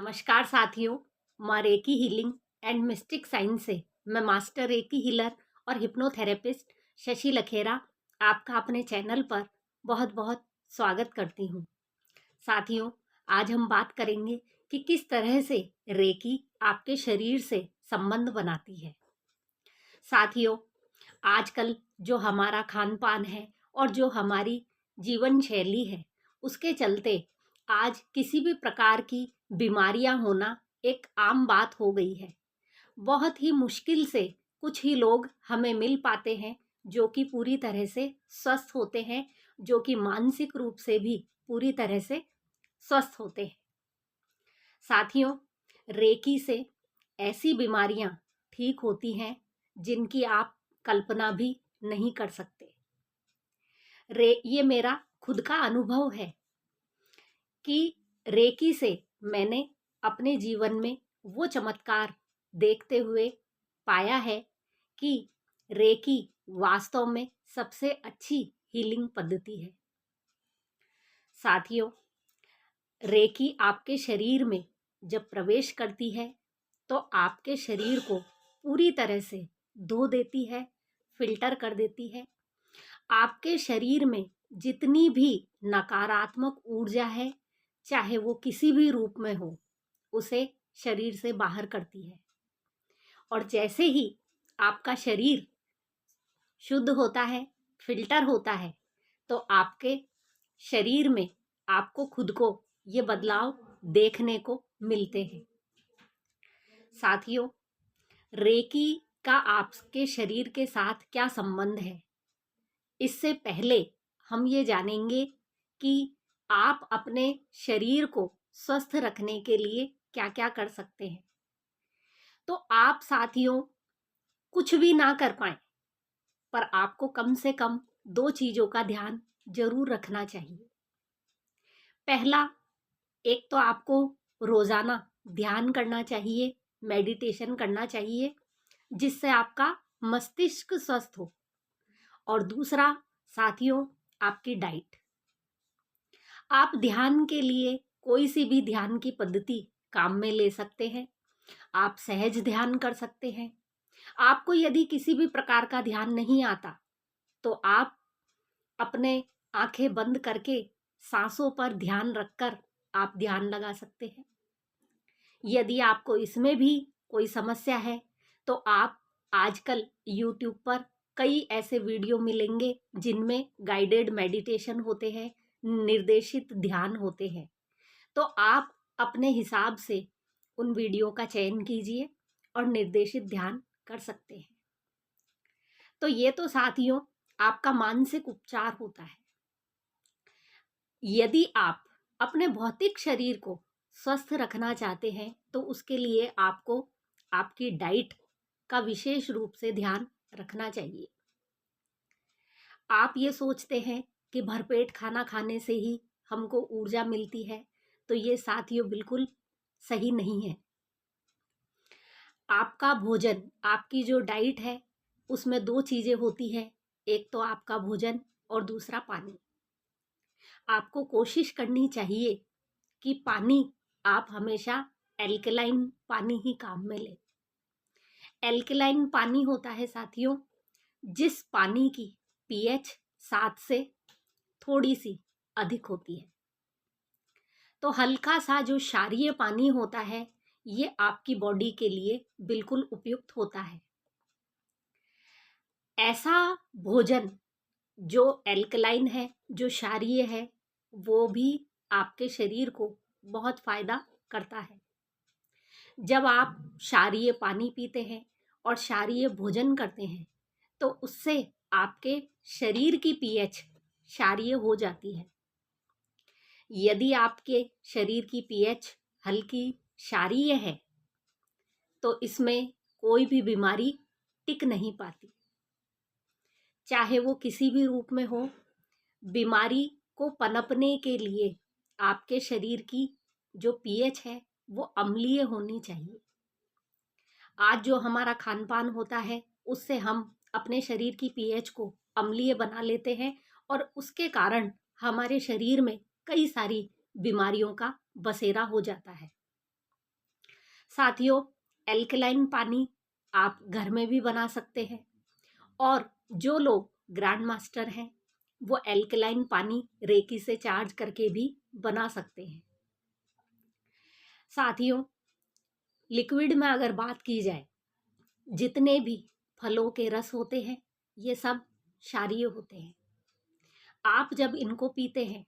नमस्कार साथियों। माँ recce healing and mistake science से मैं मास्टर रेकी हीलर और हिप्नोथेरेपिस्ट शशि लखेरा आपका अपने चैनल पर बहुत बहुत स्वागत करती हूँ। साथियों, आज हम बात करेंगे कि किस तरह से रेकी आपके शरीर से संबंध बनाती है। साथियों, आजकल जो हमारा खान पान है और जो हमारी जीवन शैली है, उसके चलते आज किसी भी प्रकार की बीमारियां होना एक आम बात हो गई है। बहुत ही मुश्किल से कुछ ही लोग हमें मिल पाते हैं जो कि पूरी तरह से स्वस्थ होते हैं, जो कि मानसिक रूप से भी पूरी तरह से स्वस्थ होते हैं। साथियों, रेकी से ऐसी बीमारियां ठीक होती हैं जिनकी आप कल्पना भी नहीं कर सकते। ये मेरा खुद का अनुभव है कि रेकी से मैंने अपने जीवन में वो चमत्कार देखते हुए पाया है कि रेकी वास्तव में सबसे अच्छी हीलिंग पद्धति है। साथियों, रेकी आपके शरीर में जब प्रवेश करती है तो आपके शरीर को पूरी तरह से धो देती है, फिल्टर कर देती है। आपके शरीर में जितनी भी नकारात्मक ऊर्जा है, चाहे वो किसी भी रूप में हो, उसे शरीर से बाहर करती है। और जैसे ही आपका शरीर शुद्ध होता है, फिल्टर होता है, तो आपके शरीर में आपको खुद को ये बदलाव देखने को मिलते हैं। साथियों, रेकी का आपके शरीर के साथ क्या संबंध है, इससे पहले हम ये जानेंगे कि आप अपने शरीर को स्वस्थ रखने के लिए क्या क्या कर सकते हैं। तो आप साथियों कुछ भी ना कर पाए, पर आपको कम से कम दो चीजों का ध्यान जरूर रखना चाहिए। पहला, एक तो आपको रोजाना ध्यान करना चाहिए, मेडिटेशन करना चाहिए, जिससे आपका मस्तिष्क स्वस्थ हो। और दूसरा साथियों, आपकी डाइट। आप ध्यान के लिए कोई सी भी ध्यान की पद्धति काम में ले सकते हैं। आप सहज ध्यान कर सकते हैं। आपको यदि किसी भी प्रकार का ध्यान नहीं आता तो आप अपने आंखें बंद करके सांसों पर ध्यान रखकर आप ध्यान लगा सकते हैं। यदि आपको इसमें भी कोई समस्या है तो आप आजकल YouTube पर कई ऐसे वीडियो मिलेंगे जिनमें गाइडेड मेडिटेशन होते हैं, निर्देशित ध्यान होते हैं। तो आप अपने हिसाब से उन वीडियो का चयन कीजिए और निर्देशित ध्यान कर सकते हैं। तो ये तो साथियों आपका मानसिक उपचार होता है। यदि आप अपने भौतिक शरीर को स्वस्थ रखना चाहते हैं तो उसके लिए आपको आपकी डाइट का विशेष रूप से ध्यान रखना चाहिए। आप ये सोचते हैं कि भरपेट खाना खाने से ही हमको ऊर्जा मिलती है, तो ये साथियों बिल्कुल सही नहीं है। आपका भोजन, आपकी जो डाइट है, उसमें दो चीजें होती है, एक तो आपका भोजन और दूसरा पानी। आपको कोशिश करनी चाहिए कि पानी आप हमेशा एल्कलाइन पानी ही काम में लें। एल्कलाइन पानी होता है साथियों जिस पानी की पीएच 7 से थोड़ी सी अधिक होती है। तो हल्का सा जो क्षारीय पानी होता है, ये आपकी बॉडी के लिए बिल्कुल उपयुक्त होता है। ऐसा भोजन जो एल्कलाइन है, जो क्षारीय है, वो भी आपके शरीर को बहुत फायदा करता है। जब आप क्षारीय पानी पीते हैं और क्षारीय भोजन करते हैं तो उससे आपके शरीर की पीएच क्षारीय हो जाती है। यदि आपके शरीर की पीएच हल्की क्षारीय है तो इसमें कोई भी बीमारी टिक नहीं पाती, चाहे वो किसी भी रूप में हो। बीमारी को पनपने के लिए आपके शरीर की जो पीएच है वो अम्लीय होनी चाहिए। आज जो हमारा खान पान होता है उससे हम अपने शरीर की पीएच को अम्लीय बना लेते हैं और उसके कारण हमारे शरीर में कई सारी बीमारियों का बसेरा हो जाता है। साथियों, एल्कलाइन पानी आप घर में भी बना सकते हैं, और जो लोग ग्रैंड मास्टर हैं वो एल्कलाइन पानी रेकी से चार्ज करके भी बना सकते हैं। साथियों, लिक्विड में अगर बात की जाए, जितने भी फलों के रस होते हैं ये सब क्षारीय होते हैं। आप जब इनको पीते हैं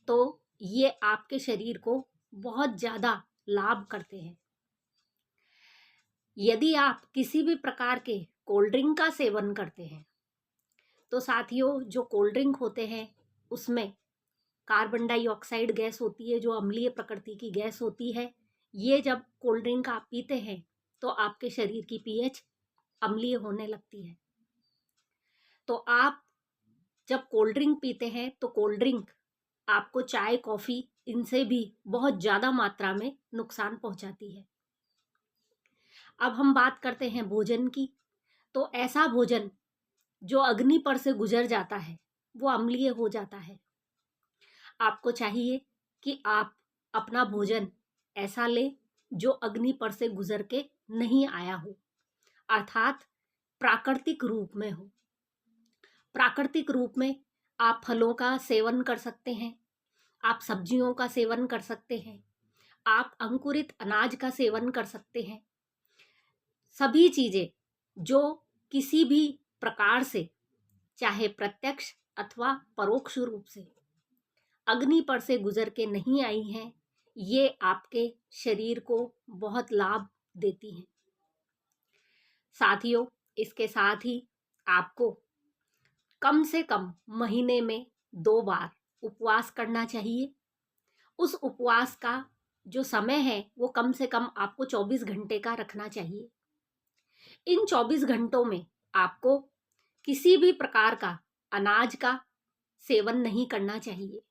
तो ये आपके शरीर को बहुत ज़्यादा लाभ करते हैं। यदि आप किसी भी प्रकार के कोल्ड ड्रिंक का सेवन करते हैं तो साथियों, जो कोल्ड ड्रिंक होते हैं उसमें कार्बन डाइऑक्साइड गैस होती है, जो अम्लीय प्रकृति की गैस होती है। ये जब कोल्ड ड्रिंक आप पीते हैं तो आपके शरीर की पीएच अम्लीय होने लगती है। तो आप जब कोल्ड ड्रिंक पीते हैं तो कोल्ड ड्रिंक आपको चाय, कॉफ़ी इनसे भी बहुत ज़्यादा मात्रा में नुकसान पहुंचाती है। अब हम बात करते हैं भोजन की। तो ऐसा भोजन जो अग्नि पर से गुजर जाता है वो अम्लीय हो जाता है। आपको चाहिए कि आप अपना भोजन ऐसा ले जो अग्नि पर से गुजर के नहीं आया हो, अर्थात प्राकृतिक रूप में हो। प्राकृतिक रूप में आप फलों का सेवन कर सकते हैं, आप सब्जियों का सेवन कर सकते हैं, आप अंकुरित अनाज का सेवन कर सकते हैं। सभी चीज़ें जो किसी भी प्रकार से, चाहे प्रत्यक्ष अथवा परोक्ष रूप से, अग्नि पर से गुजर के नहीं आई हैं, ये आपके शरीर को बहुत लाभ देती हैं। साथियों, इसके साथ ही आपको कम से कम महीने में 2 बार उपवास करना चाहिए। उस उपवास का जो समय है वो कम से कम आपको 24 घंटे का रखना चाहिए। इन 24 घंटों में आपको किसी भी प्रकार का अनाज का सेवन नहीं करना चाहिए।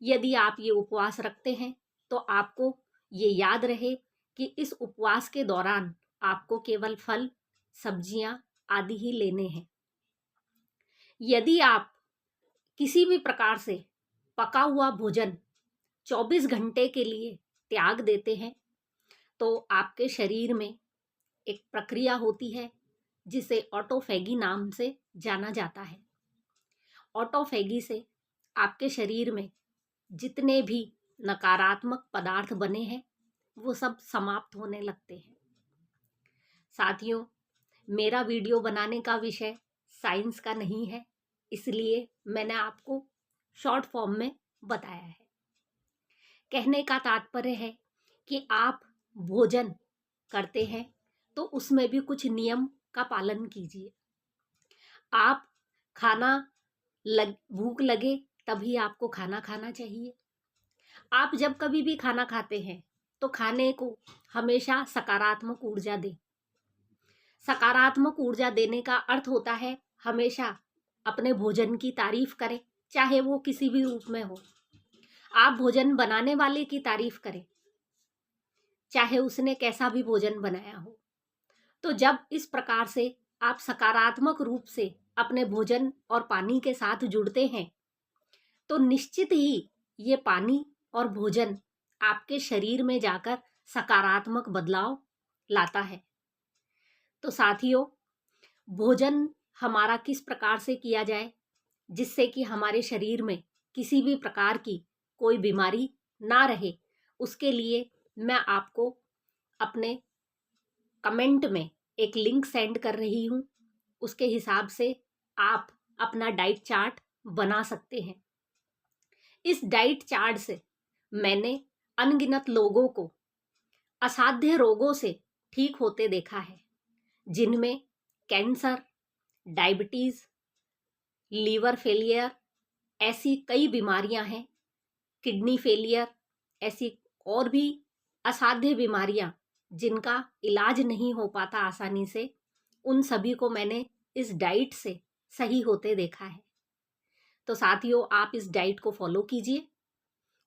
यदि आप ये उपवास रखते हैं तो आपको ये याद रहे कि इस उपवास के दौरान आपको केवल फल, सब्जियां आदि ही लेने हैं। यदि आप किसी भी प्रकार से पका हुआ भोजन 24 घंटे के लिए त्याग देते हैं तो आपके शरीर में एक प्रक्रिया होती है जिसे ऑटोफैगी नाम से जाना जाता है। ऑटोफैगी से आपके शरीर में जितने भी नकारात्मक पदार्थ बने हैं वो सब समाप्त होने लगते हैं। साथियों, मेरा वीडियो बनाने का विषय साइंस का नहीं है, इसलिए मैंने आपको शॉर्ट फॉर्म में बताया है। कहने का तात्पर्य है कि आप भोजन करते हैं तो उसमें भी कुछ नियम का पालन कीजिए। आप भूख लगे तभी आपको खाना खाना चाहिए। आप जब कभी भी खाना खाते हैं तो खाने को हमेशा सकारात्मक ऊर्जा दें। सकारात्मक ऊर्जा देने का अर्थ होता है हमेशा अपने भोजन की तारीफ करें, चाहे वो किसी भी रूप में हो। आप भोजन बनाने वाले की तारीफ करें, चाहे उसने कैसा भी भोजन बनाया हो। तो जब इस प्रकार से आप सकारात्मक रूप से अपने भोजन और पानी के साथ जुड़ते हैं तो निश्चित ही ये पानी और भोजन आपके शरीर में जाकर सकारात्मक बदलाव लाता है। तो साथियों, भोजन हमारा किस प्रकार से किया जाए जिससे कि हमारे शरीर में किसी भी प्रकार की कोई बीमारी ना रहे, उसके लिए मैं आपको अपने कमेंट में एक लिंक सेंड कर रही हूँ। उसके हिसाब से आप अपना डाइट चार्ट बना सकते हैं। इस डाइट चार्ट से मैंने अनगिनत लोगों को असाध्य रोगों से ठीक होते देखा है, जिनमें कैंसर, डायबिटीज़, लीवर फेलियर ऐसी कई बीमारियां हैं, किडनी फेलियर, ऐसी और भी असाध्य बीमारियां जिनका इलाज नहीं हो पाता आसानी से, उन सभी को मैंने इस डाइट से सही होते देखा है। तो साथियों, आप इस डाइट को फॉलो कीजिए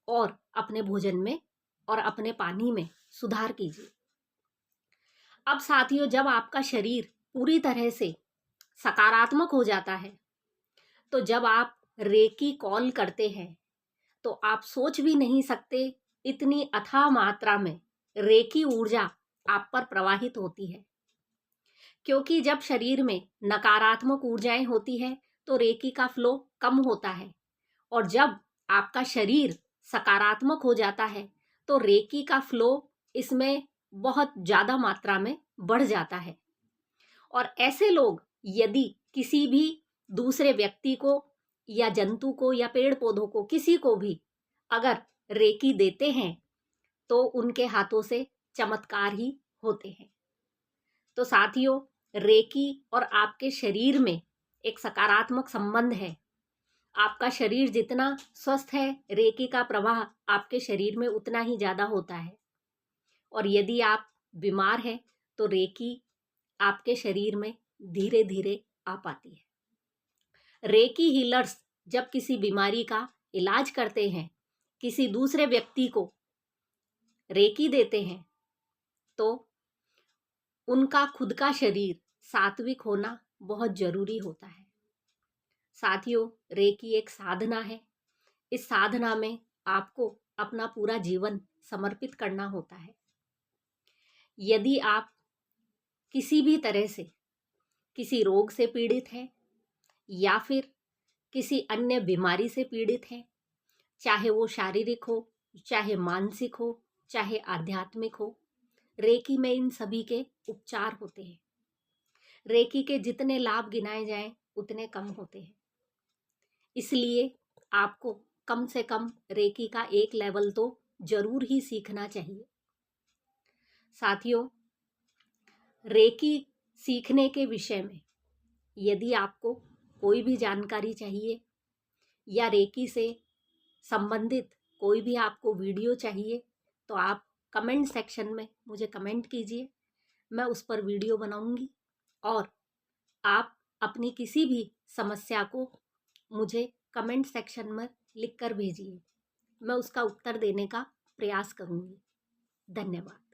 और अपने भोजन में और अपने पानी में सुधार कीजिए। अब साथियों, जब आपका शरीर पूरी तरह से सकारात्मक हो जाता है तो जब आप रेकी कॉल करते हैं तो आप सोच भी नहीं सकते इतनी अथाह मात्रा में रेकी ऊर्जा आप पर प्रवाहित होती है। क्योंकि जब शरीर में नकारात्मक ऊर्जाएं होती है तो रेकी का फ्लो कम होता है, और जब आपका शरीर सकारात्मक हो जाता है तो रेकी का फ्लो इसमें बहुत ज़्यादा मात्रा में बढ़ जाता है। और ऐसे लोग यदि किसी भी दूसरे व्यक्ति को या जंतु को या पेड़ पौधों को, किसी को भी अगर रेकी देते हैं तो उनके हाथों से चमत्कार ही होते हैं। तो साथियों, रेकी और आपके शरीर में एक सकारात्मक संबंध है। आपका शरीर जितना स्वस्थ है, रेकी का प्रवाह आपके शरीर में उतना ही ज़्यादा होता है। और यदि आप बीमार हैं तो रेकी आपके शरीर में धीरे धीरे आ पाती है। रेकी हीलर्स जब किसी बीमारी का इलाज करते हैं, किसी दूसरे व्यक्ति को रेकी देते हैं, तो उनका खुद का शरीर सात्विक होना बहुत जरूरी होता है। साथियों, रेकी एक साधना है। इस साधना में आपको अपना पूरा जीवन समर्पित करना होता है। यदि आप किसी भी तरह से किसी रोग से पीड़ित हैं या फिर किसी अन्य बीमारी से पीड़ित हैं, चाहे वो शारीरिक हो, चाहे मानसिक हो, चाहे आध्यात्मिक हो, रेकी में इन सभी के उपचार होते हैं। रेकी के जितने लाभ गिनाए जाएं उतने कम होते हैं। इसलिए आपको कम से कम रेकी का एक लेवल तो जरूर ही सीखना चाहिए। साथियों, रेकी सीखने के विषय में यदि आपको कोई भी जानकारी चाहिए या रेकी से संबंधित कोई भी आपको वीडियो चाहिए तो आप कमेंट सेक्शन में मुझे कमेंट कीजिए, मैं उस पर वीडियो बनाऊंगी। और आप अपनी किसी भी समस्या को मुझे कमेंट सेक्शन में लिखकर भेजिए, मैं उसका उत्तर देने का प्रयास करूंगी। धन्यवाद।